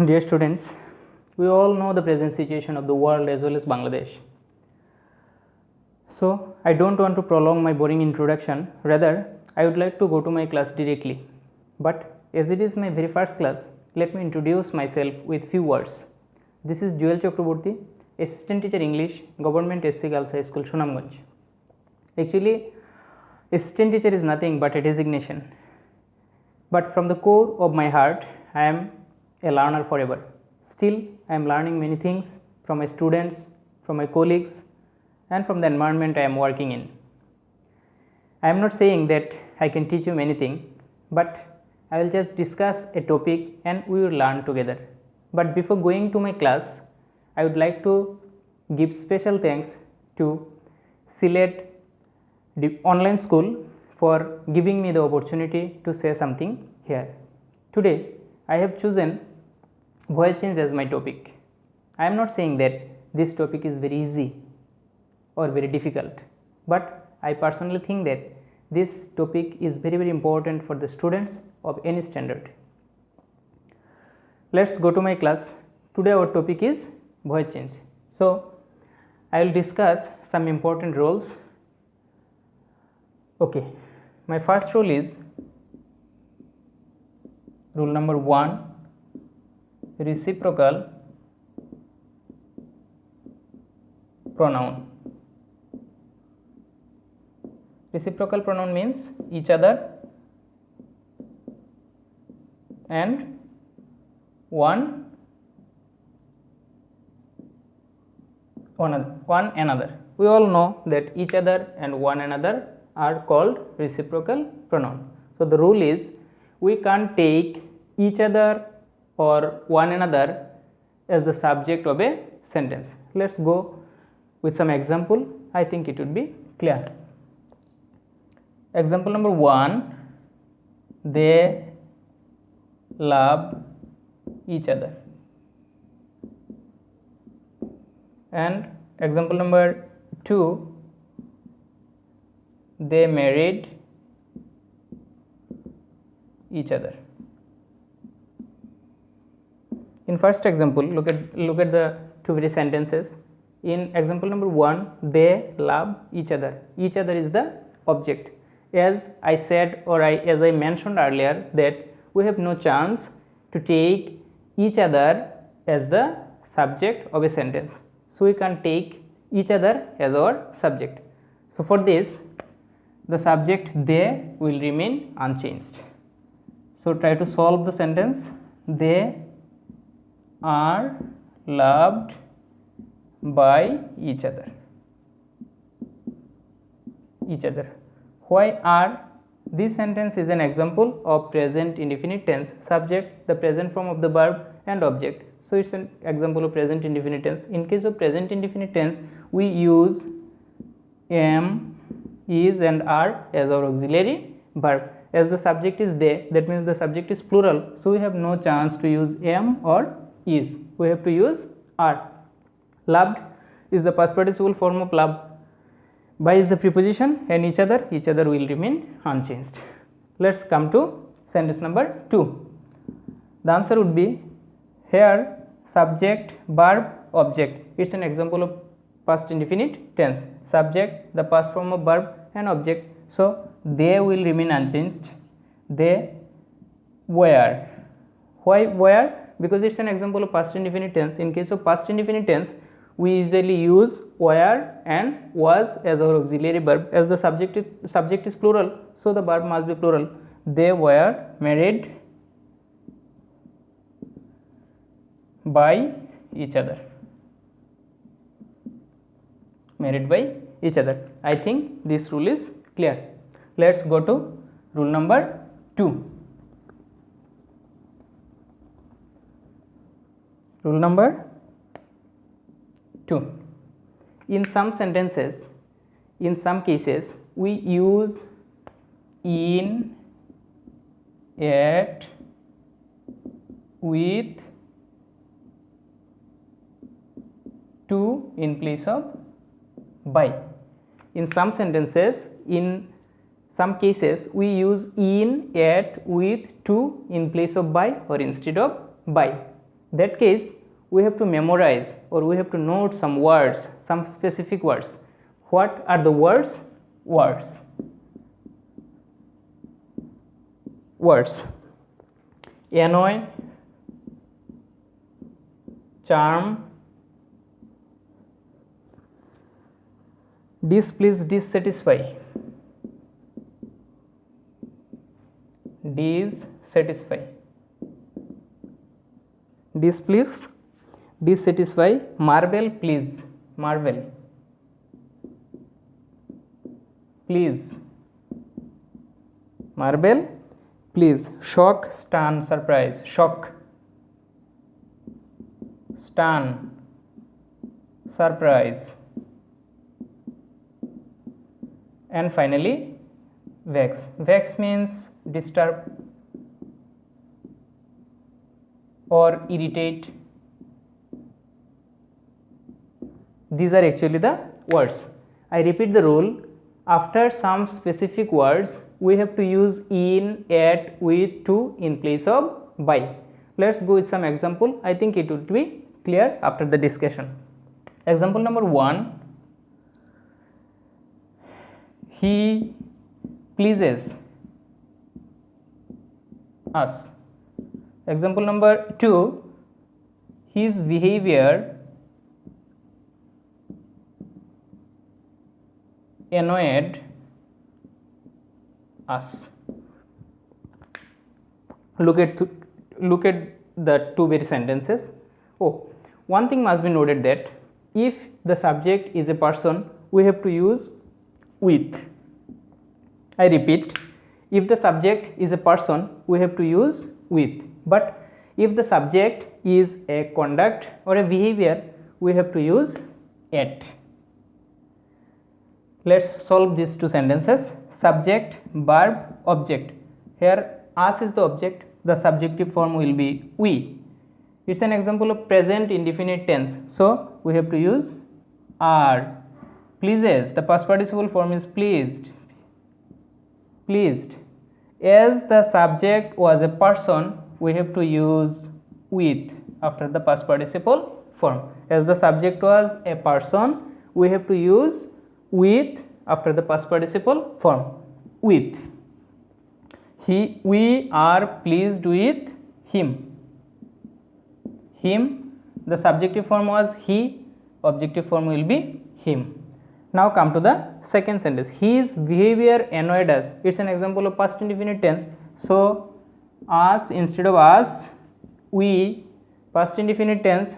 Dear students, we all know the present situation of the world as well as Bangladesh. So, I don't want to prolong my boring introduction, rather, I would like to go to my class directly. But as it is my very first class, let me introduce myself with few words. This is CHAKRABORTY, Assistant Teacher English, Govt HSC Girls High School, Sunamgonj. Actually, Assistant Teacher is nothing but a designation. But from the core of my heart, I am a learner forever. Still, I am learning many things from my students, from my colleagues, and from the environment I am working in. I am not saying that I can teach you anything, but I will just discuss a topic and we will learn together. But before going to my class, I would like to give special thanks to Select the online school for giving me the opportunity to say something here. Today, I have chosen voice change as my topic. I am not saying that this topic is very easy or very difficult, but I personally think that this topic is very important for the students of any standard. Let's go to my class. Today our topic is voice change. So, I will discuss some important roles. Okay, my first rule is rule number 1, reciprocal pronoun. Reciprocal pronoun means each other and one another. We all know that each other and one another are called reciprocal pronoun. So, the rule is we can't take each other or one another as the subject of a sentence. Let us go with some example. I think it would be clear. Example number 1, they love each other. And example number 2, they married each other. In first example, look at the two very sentences. In example number 1, they love each other. Each other is the object. As I said, or as I mentioned earlier, that we have no chance to take each other as the subject of a sentence. So, we can take each other as our subject. So, for this, the subject they will remain unchanged. So, try to solve the sentence. They are loved by each other. Why are? This sentence is an example of present indefinite tense. Subject, the present form of the verb, and object. So, it is an example of present indefinite tense. In case of present indefinite tense, we use am, is, and are as our auxiliary verb. As the subject is they, that means the subject is plural. So, we have no chance to use am or is. We have to use are. Loved is the past participle form of love. By is the preposition and each other will remain unchanged. Let us come to sentence number 2. The answer would be here subject, verb, object. It is an example of past indefinite tense. Subject, the past form of verb, and object. So, they will remain unchanged. They were. Why were? Because it is an example of past indefinite tense. In case of past indefinite tense, we usually use were and was as our auxiliary verb. As the subject is plural, so the verb must be plural. They were married by each other. I think this rule is clear. Let us go to rule number 2. Rule number 2. In some sentences, in some cases, we use in, at, with, to in place of by. In some sentences, in some cases, we use in, at, with, to in place of by or instead of by. That case we have to memorize or we have to note some words, some specific words. What are the words? Words. Annoy, charm, displease, dissatisfy. Dissatisfy, displease, dissatisfy, marvel, please, marvel, please, marvel, please, shock, stun, surprise, shock, stun, surprise, and finally vex. Vex means disturb or irritate. These are actually the words. I repeat the rule. After some specific words, we have to use in, at, with, to in place of by. Let's go with some example. I think it would be clear after the discussion. Example number 1. He pleases us. Example number 2. His behavior annoyed us. Look at the two very sentences. Oh, one thing must be noted that if the subject is a person, we have to use with. I repeat, if the subject is a person, we have to use with. But if the subject is a conduct or a behavior, we have to use at. Let's solve these two sentences. Subject, verb, object. Here us is the object, the subjective form will be we. It's an example of present indefinite tense, so we have to use are. Pleases, the past participle form is pleased. Pleased. As the subject was a person, we have to use with after the past participle form. As the subject was a person, we have to use with after the past participle form. With. We are pleased with him. Him, the subjective form was he, objective form will be him. Now come to the second sentence. His behavior annoyed us. It's an example of past indefinite tense. So us instead of us, we, past indefinite tense,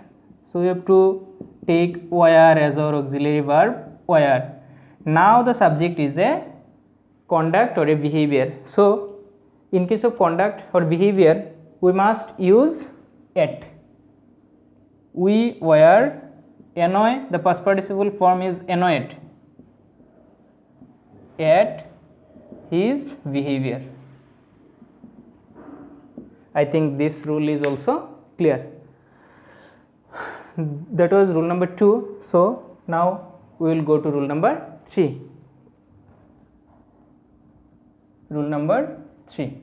so we have to take were as our auxiliary verb, were. Now the subject is a conduct or a behavior. So in case of conduct or behavior, we must use at. We were annoy, the past participle form is annoyed at his behavior. I think this rule is also clear. That was rule number 2. So now we will go to rule number 3. Rule number 3.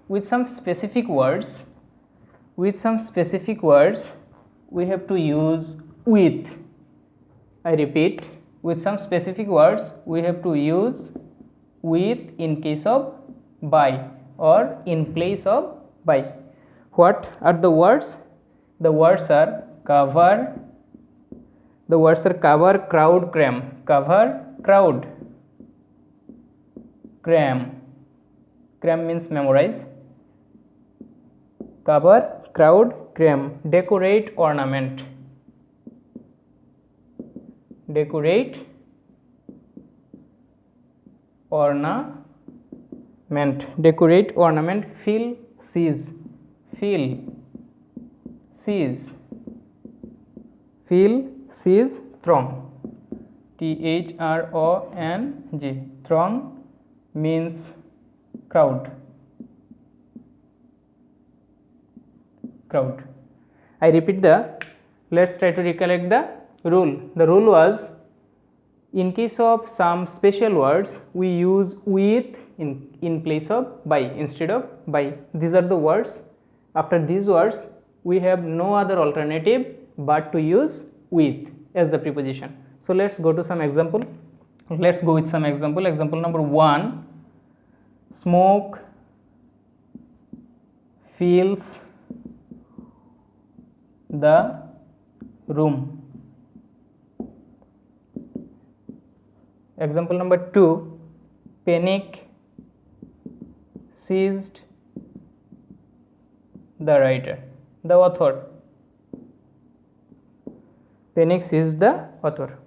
With some specific words, we have to use with. I repeat, with some specific words, we have to use with in case of by or in place of by. What are the words? The words are cover. The words are cover, crowd, cram. Cover, crowd, cram. Cram means memorize. Cover, crowd, cram. Decorate, ornament. Decorate, ornament. Decorate, ornament. Fill, seize. Fill, seize. Fill, seize, throng. THRONG. Throng means crowd. Crowd. I repeat let's try to recollect the rule. The rule was, in case of some special words, we use with in place of by instead of by. These are the words. After these words, we have no other alternative but to use with as the preposition. So let's go to some example. Let's go with some example. Example number 1, smoke fills the room. Example number 2, panic seized the writer, the author. Panic seized the author.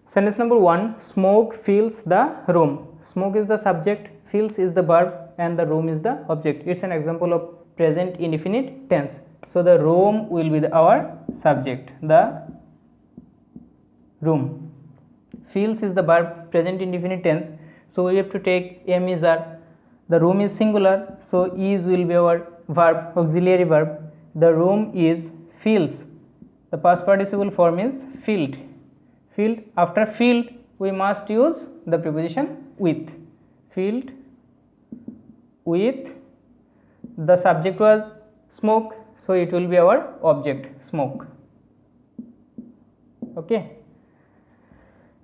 Sentence number 1, smoke fills the room. Smoke is the subject, fills is the verb, and the room is the object. It's an example of present indefinite tense. So the room will be our subject, the room. Fills is the verb, present indefinite tense. So we have to take am is are. The room is singular, so is will be our verb, auxiliary verb. The room is fills. The past participle form is filled. Filled. After filled, we must use the preposition with. Filled with. The subject was smoke, so it will be our object, smoke. Okay.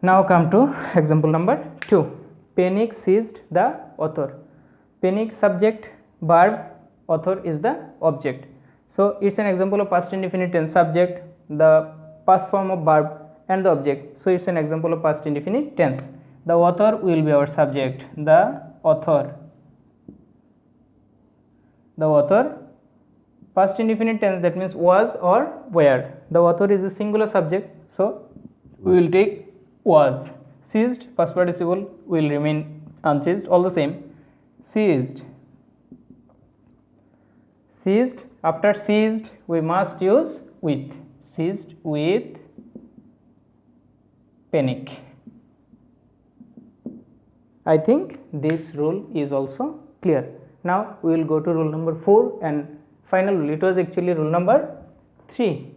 Now come to example number 2. Panic seized the author. Panic subject, verb, author is the object. So it's an example of past indefinite tense, subject, the past form of verb, and the object. So it's an example of past indefinite tense. The author will be our subject, the author. The author, past indefinite tense, that means was or were. The author is a singular subject, so we will take was. Seized, past participle will remain unchanged, all the same. Seized. Seized. After seized, we must use with. Seized with panic. I think this rule is also clear. Now we will go to rule number 4 and final rule. It was actually rule number 3.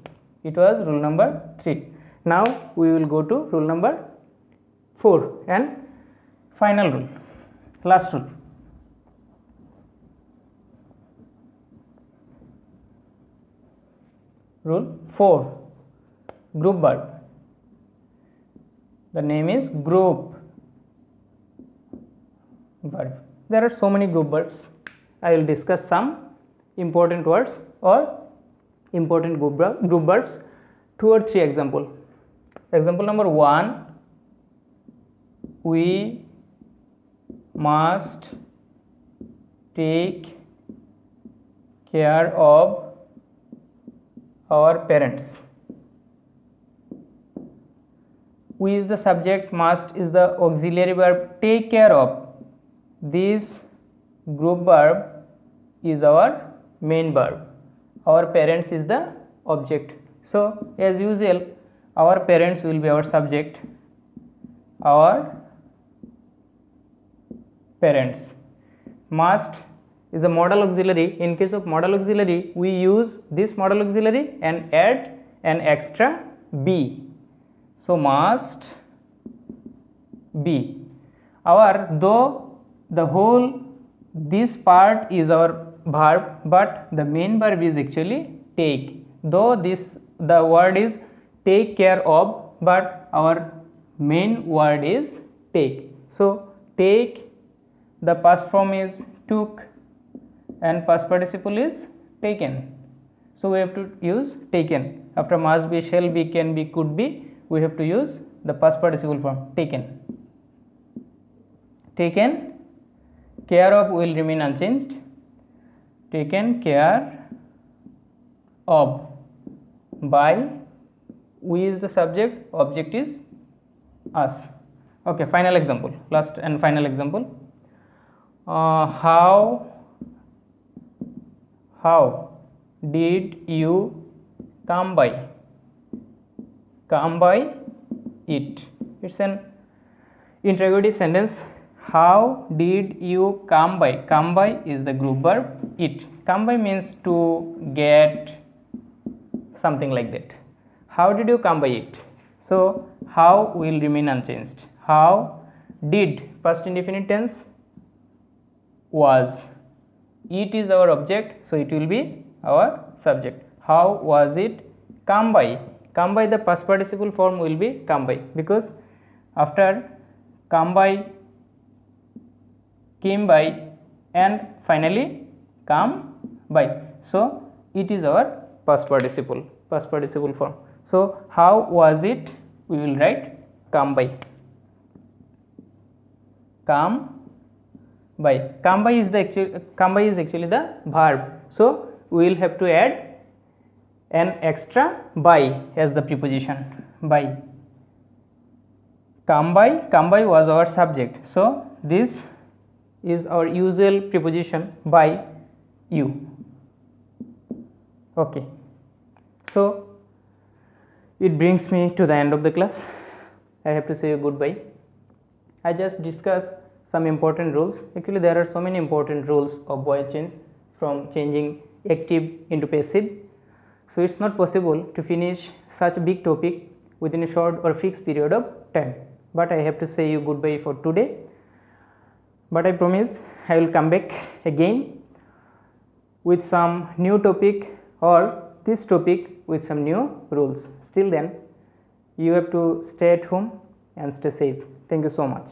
It was rule number 3. Now we will go to rule number 4 and final rule, last rule. Rule 4, group verb. The name is group verb. There are so many group verbs. I will discuss some important words or important group verbs, 2 or 3 example. Example number 1, we must take care of our parents. We is the subject, must is the auxiliary verb, take care of. This group verb is our main verb. Our parents is the object. So as usual, our parents will be our subject. Our parents. Must is a modal auxiliary. In case of modal auxiliary, we use this modal auxiliary and add an extra be. So must be. Our, though the whole this part is our verb, but the main verb is actually take. Though the word is take care of, but our main word is take. So take, the past form is took and past participle is taken. So we have to use taken. After must be, shall be, can be, could be, we have to use the past participle form taken. Taken care of will remain unchanged. Taken care of by, we is the subject, object is us. Okay, final example, last and final example. How did you come by? Come by it. It's an interrogative sentence. How did you come by? Come by is the group verb. It. Come by means to get, something like that. How did you come by it? So how will remain unchanged. How did, past indefinite tense, was. It is our object, so it will be our subject. How was it come by? Come by, the past participle form will be come by, because after come by, came by, and finally come by, so it is our past participle form. So how was it, we will write come by. Come by. Come by is actually the verb, so we will have to add an extra by as the preposition. By. Come by was our subject, so this is our usual preposition by you. Okay, so it brings me to the end of the class. I have to say you goodbye. I just discussed some important rules. Actually there are so many important rules of voice change, from changing active into passive, so it's not possible to finish such a big topic within a short or fixed period of time, but I have to say you goodbye for today. But I promise I will come back again with some new topic, or this topic with some new rules. Till then, you have to stay at home and stay safe. Thank you so much.